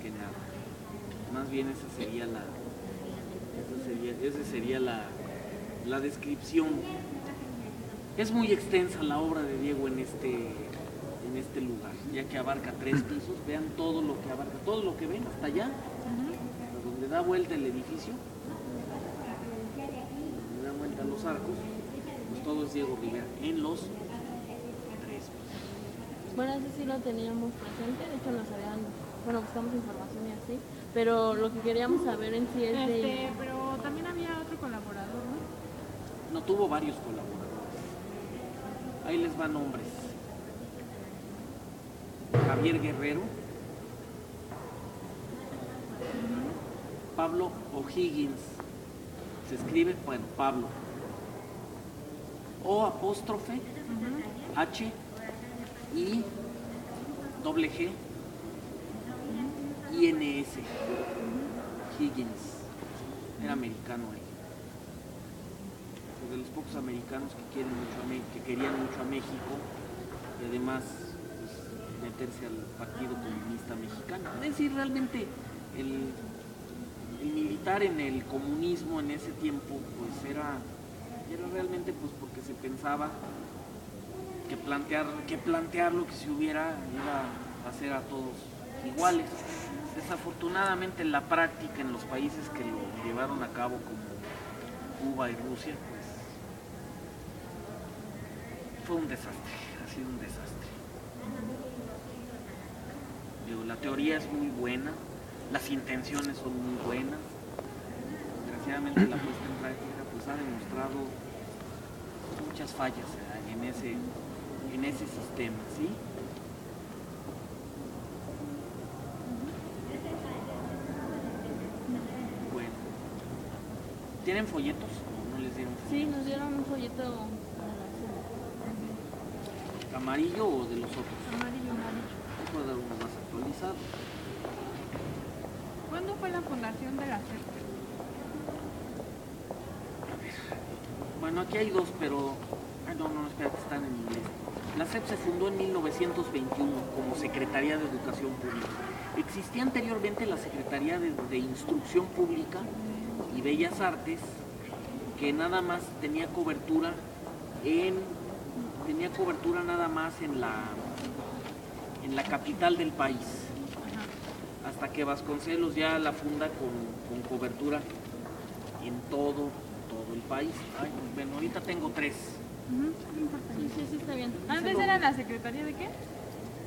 que nada. Más bien esa sería la descripción. Es muy extensa la obra de Diego en este lugar, ya que abarca 3 pisos. Vean todo lo que abarca, todo lo que ven hasta allá, hasta donde da vuelta el edificio, donde da vuelta los arcos, pues todo es Diego Rivera en los 3 pisos. Bueno, eso sí lo teníamos presente, de hecho buscamos información y así, pero lo que queríamos saber en sí es Pero también había otro colaborador, ¿no? No, tuvo varios colaboradores. Ahí les van nombres. Javier Guerrero, Pablo O'Higgins, se escribe, bueno, Pablo, O apóstrofe, H, I, doble G, INS, Higgins, era americano él. De los pocos americanos que querían mucho a México y además pues, meterse al Partido Comunista Mexicano. Es decir, realmente el militar en el comunismo en ese tiempo pues era realmente pues porque se pensaba que plantear lo que se iba a hacer a todos iguales. Desafortunadamente en la práctica en los países que lo llevaron a cabo como Cuba y Rusia pues fue un desastre, ha sido un desastre. La teoría es muy buena, las intenciones son muy buenas, desgraciadamente la puesta en práctica pues ha demostrado muchas fallas en ese sistema, ¿sí? Bueno, ¿tienen folletos o no les dieron folletos? Sí, nos dieron un folleto ¿Amarillo o de los otros? Amarillo. Puedo dar uno más actualizado. ¿Cuándo fue la fundación de la CEP? Bueno, aquí hay dos, pero... no, espera, que están en inglés. La CEP se fundó en 1921 como Secretaría de Educación Pública. Existía anteriormente la Secretaría de Instrucción Pública y Bellas Artes, que nada más tenía cobertura nada más en la capital del país. Hasta que Vasconcelos ya la funda con cobertura en todo el país. Ay, bueno, ahorita tengo 3. Sí, está bien. ¿Antes era la Secretaría de qué?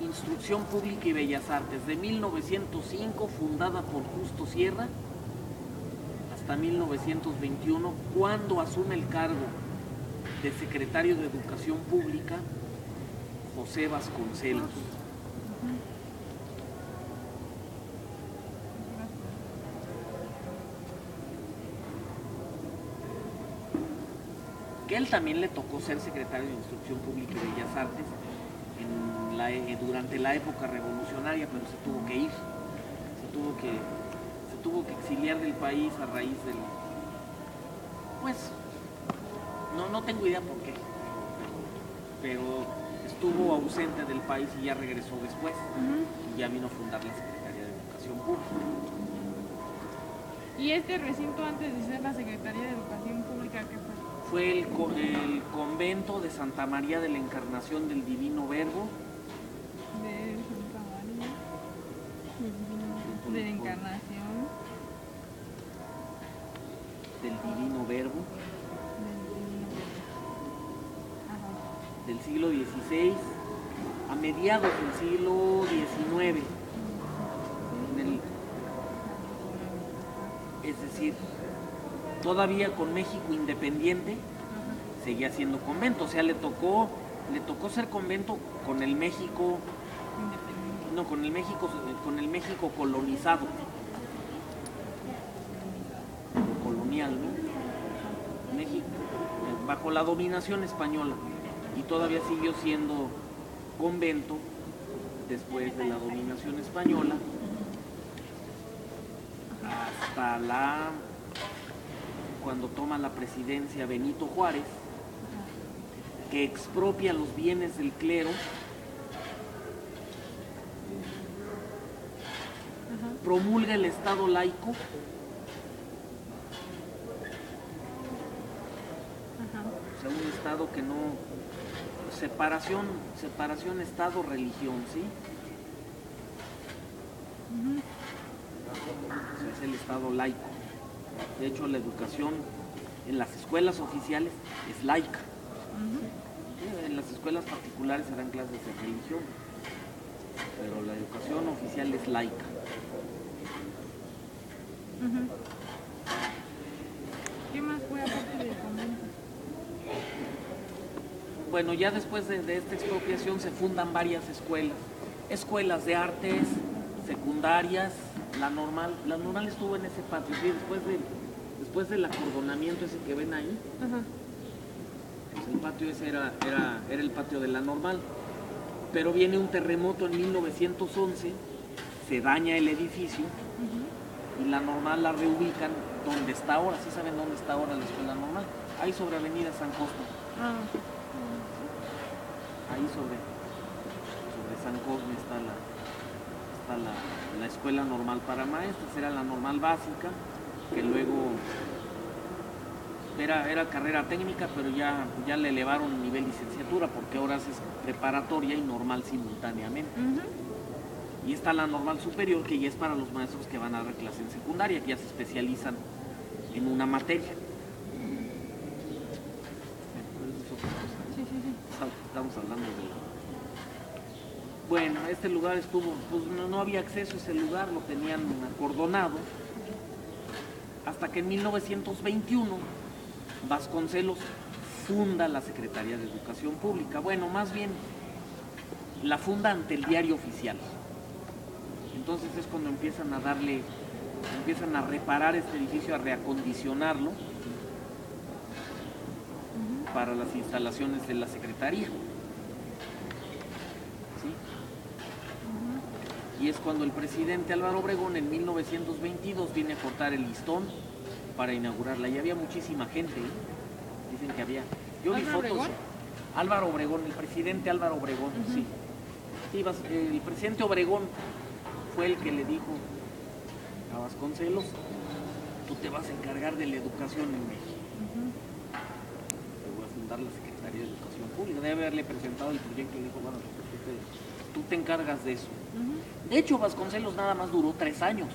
Instrucción Pública y Bellas Artes, de 1905, fundada por Justo Sierra, hasta 1921, cuando asume el cargo de secretario de Educación Pública, José Vasconcelos. Que él también le tocó ser secretario de Instrucción Pública y Bellas Artes durante la época revolucionaria, pero se tuvo que ir, se tuvo que exiliar del país a raíz del... Pues, no tengo idea por qué, pero estuvo ausente del país y ya regresó después, y ya vino a fundar la Secretaría de Educación Pública. ¿Y este recinto antes de ser la Secretaría de Educación Pública qué fue? Fue el convento de Santa María de la Encarnación del Divino Verbo. De Santa María. De la Encarnación. Del Divino Verbo. Del siglo XVI a mediados del siglo XIX. Es decir, todavía con México independiente seguía siendo convento, o sea, le tocó ser convento con el México colonizado, colonial, ¿no? México bajo la dominación española, y todavía siguió siendo convento después de la dominación española hasta cuando toma la presidencia Benito Juárez, que expropia los bienes del clero promulga el Estado laico, o sea, un Estado que no, separación Estado-religión, ¿sí? O sea, es el Estado laico. De hecho, la educación en las escuelas oficiales es laica. En las escuelas particulares serán clases de religión, pero la educación oficial es laica. ¿Qué más fue aparte del convento? Bueno, ya después de esta expropiación se fundan varias escuelas de artes, secundarias, la normal estuvo en ese patio, sí, después del acordonamiento ese que ven ahí, pues el patio ese era el patio de la normal, pero viene un terremoto en 1911, se daña el edificio y la normal la reubican donde está ahora. ¿Sí saben dónde está ahora la escuela normal? Ahí sobre Avenida San Cosme. Ahí sobre San Cosme está la escuela normal para maestros. Era la normal básica, que luego era carrera técnica, pero ya le elevaron el nivel licenciatura, porque ahora es preparatoria y normal simultáneamente. Y está la normal superior, que ya es para los maestros que van a dar clase en secundaria, que ya se especializan en una materia. Estamos hablando de... Bueno, este lugar estuvo, pues no había acceso a ese lugar, lo tenían acordonado, hasta que en 1921 Vasconcelos funda la Secretaría de Educación Pública. Bueno, más bien la funda ante el Diario Oficial. Entonces es cuando empiezan a reparar este edificio, a reacondicionarlo para las instalaciones de la Secretaría. ¿Sí? Y es cuando el presidente Álvaro Obregón en 1922 viene a cortar el listón para inaugurarla. Y había muchísima gente, ¿eh? Dicen que había... Yo vi fotos. Obregón? Álvaro Obregón, el presidente Álvaro Obregón, sí. El presidente Obregón fue el que le dijo a Vasconcelos: tú te vas a encargar de la educación en México. Te voy a fundar la Secretaría de Educación Pública. Debe haberle presentado el proyecto y le dijo: bueno, tú te encargas de eso. De hecho, Vasconcelos nada más duró 3 años.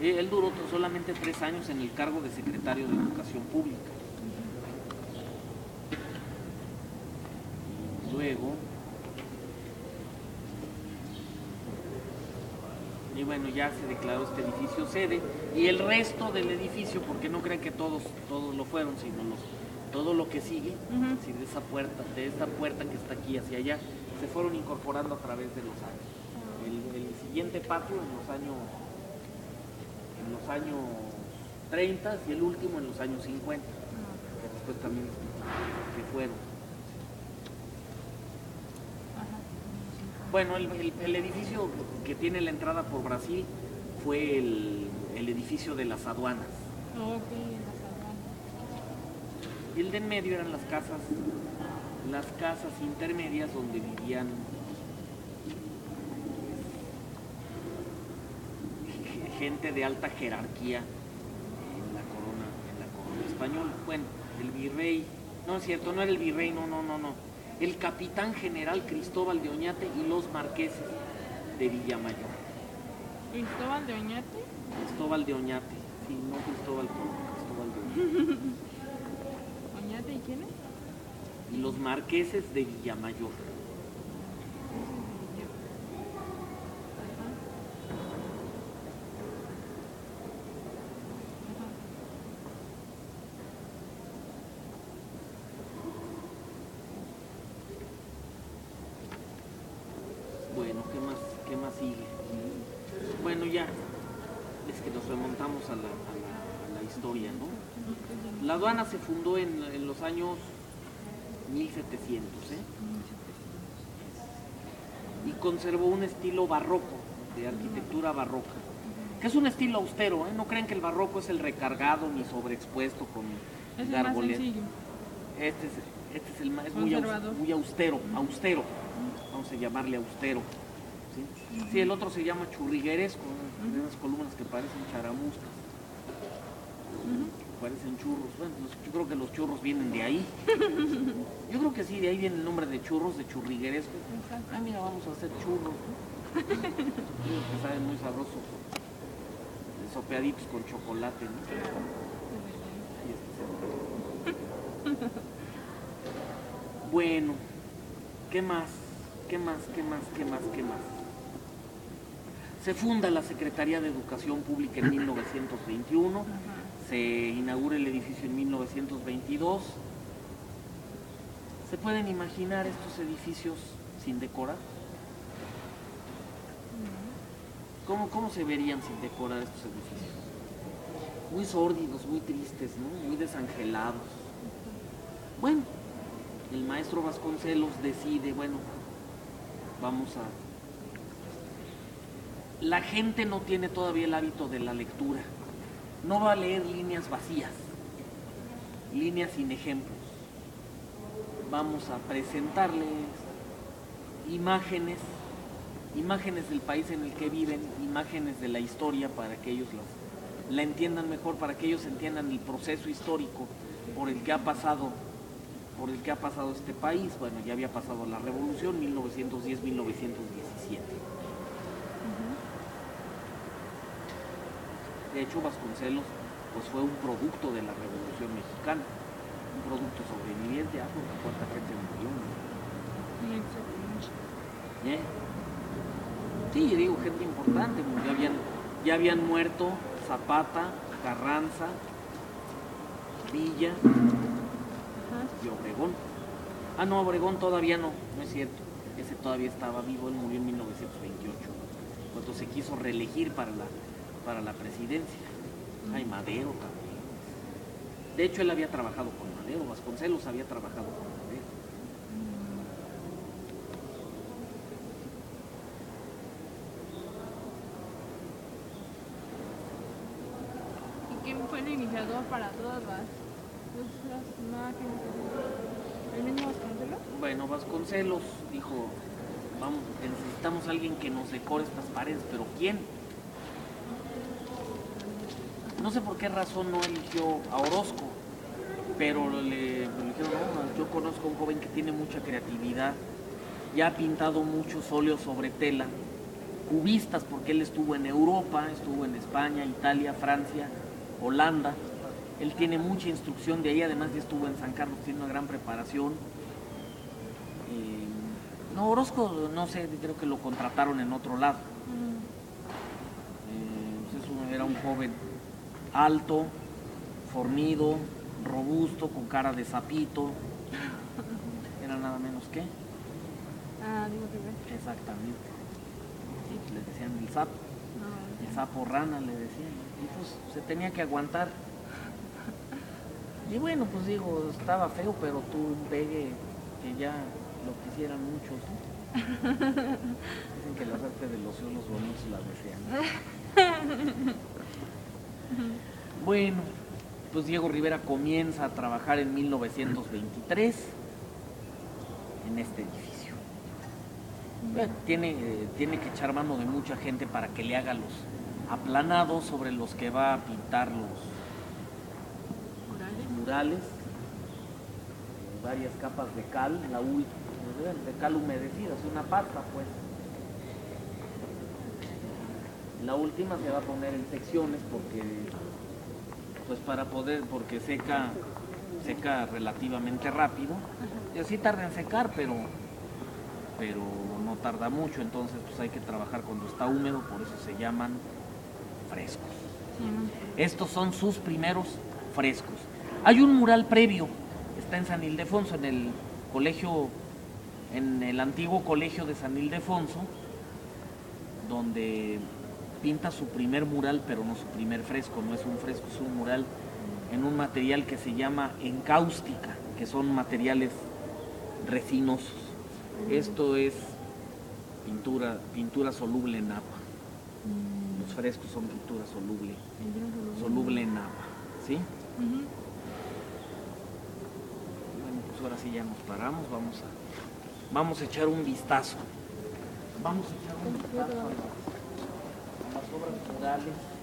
Él duró solamente 3 años en el cargo de secretario de Educación Pública. Y luego... Y bueno, ya se declaró este edificio sede, y el resto del edificio, porque no crean que todos lo fueron, sino todo lo que sigue, si de esta puerta que está aquí hacia allá, se fueron incorporando a través de los años. El siguiente patio en los años 30 y el último en los años 50, que después también se fueron. Bueno, el edificio que tiene la entrada por Brasil fue el edificio de las aduanas. Ok, en las aduanas. Y el de en medio eran las casas intermedias donde vivían gente de alta jerarquía en la corona española. Bueno, el virrey, no es cierto, no era el virrey, no. El capitán general Cristóbal de Oñate y los marqueses de Villamayor. ¿Cristóbal de Oñate? Cristóbal de Oñate, sí, no Cristóbal Colón, Cristóbal de Oñate. ¿Oñate y quién es? Y los marqueses de Villamayor. Bueno, ¿qué más sigue? Bueno, ya es que nos remontamos a la historia, ¿no? La aduana se fundó en los años 1700, y conservó un estilo barroco, de arquitectura barroca, que es un estilo austero, no crean que el barroco es el recargado ni sobreexpuesto con Es el más gárgoles. sencillo. Este es muy Conservador. austero, vamos a llamarle austero. ¿sí? Sí, el otro se llama churrigueresco, ¿no? De esas columnas que parecen charamuscas, parecen churros. Bueno, yo creo que los churros vienen de ahí. Yo creo que sí, de ahí viene el nombre de churros, de churrigueresco. Ah, mira, vamos a hacer churros, ¿no? Que saben muy sabrosos, sopeaditos con chocolate, ¿no? Bueno, ¿qué más? ¿Qué más? Se funda la Secretaría de Educación Pública en 1921, se inaugura el edificio en 1922. ¿Se pueden imaginar estos edificios sin decorar? ¿Cómo se verían sin decorar estos edificios? Muy sórdidos, muy tristes, ¿no? Muy desangelados. Bueno, el maestro Vasconcelos decide, bueno, vamos a... La gente no tiene todavía el hábito de la lectura. No va a leer líneas vacías, líneas sin ejemplos. Vamos a presentarles imágenes del país en el que viven, imágenes de la historia para que ellos la entiendan mejor, para que ellos entiendan el proceso histórico por el que ha pasado este país. Bueno, ya había pasado la revolución, 1910-1917. De hecho, Vasconcelos pues fue un producto de la Revolución Mexicana, un producto sobreviviente. ¿Cuánta gente murió? Sí, digo, gente importante, ya habían muerto Zapata, Carranza, Villa y Obregón. Ah, no, Obregón todavía no es cierto. Ese todavía estaba vivo, él murió en 1928, cuando se quiso reelegir para la presidencia. Ay, Madero también. De hecho, él había trabajado con Madero, Vasconcelos había trabajado con Madero. ¿Y quién fue el iniciador para todas las máquinas? ¿El mismo Vasconcelos? Bueno, Vasconcelos dijo, vamos, necesitamos a alguien que nos decore estas paredes, pero ¿quién? No sé por qué razón no eligió a Orozco, pero le dijeron, no, yo conozco a un joven que tiene mucha creatividad, ya ha pintado muchos óleos sobre tela, cubistas, porque él estuvo en Europa, estuvo en España, Italia, Francia, Holanda. Él tiene mucha instrucción de ahí, además ya estuvo en San Carlos, tiene una gran preparación. No, Orozco, no sé, creo que lo contrataron en otro lado. Pues era un joven alto, fornido, robusto, con cara de sapito. Era nada menos que... Digo que exactamente. Sí, le decían el sapo. El sapo rana le decían. Y pues se tenía que aguantar. Y bueno, pues digo, estaba feo, pero tuvo un pegue que ya lo quisieran muchos, ¿no? Dicen que la suerte de los cielos bonitos la desean. Bueno, pues Diego Rivera comienza a trabajar en 1923 en este edificio. Bueno, tiene que echar mano de mucha gente para que le haga los aplanados sobre los que va a pintar los murales, varias capas de cal, de cal humedecida, es una pasta pues. La última se va a poner en secciones porque seca relativamente rápido. Y así tarda en secar, pero no tarda mucho, entonces pues hay que trabajar cuando está húmedo, por eso se llaman frescos. Estos son sus primeros frescos. Hay un mural previo, está en San Ildefonso, en el antiguo colegio de San Ildefonso, donde pinta su primer mural, pero no su primer fresco, no es un fresco, es un mural en un material que se llama encáustica, que son materiales resinosos. Esto es pintura soluble en agua. Los frescos son pintura soluble en agua, ¿sí? Bueno, pues ahora sí ya nos paramos, vamos a echar un vistazo vamos a echar un vistazo a las obras murales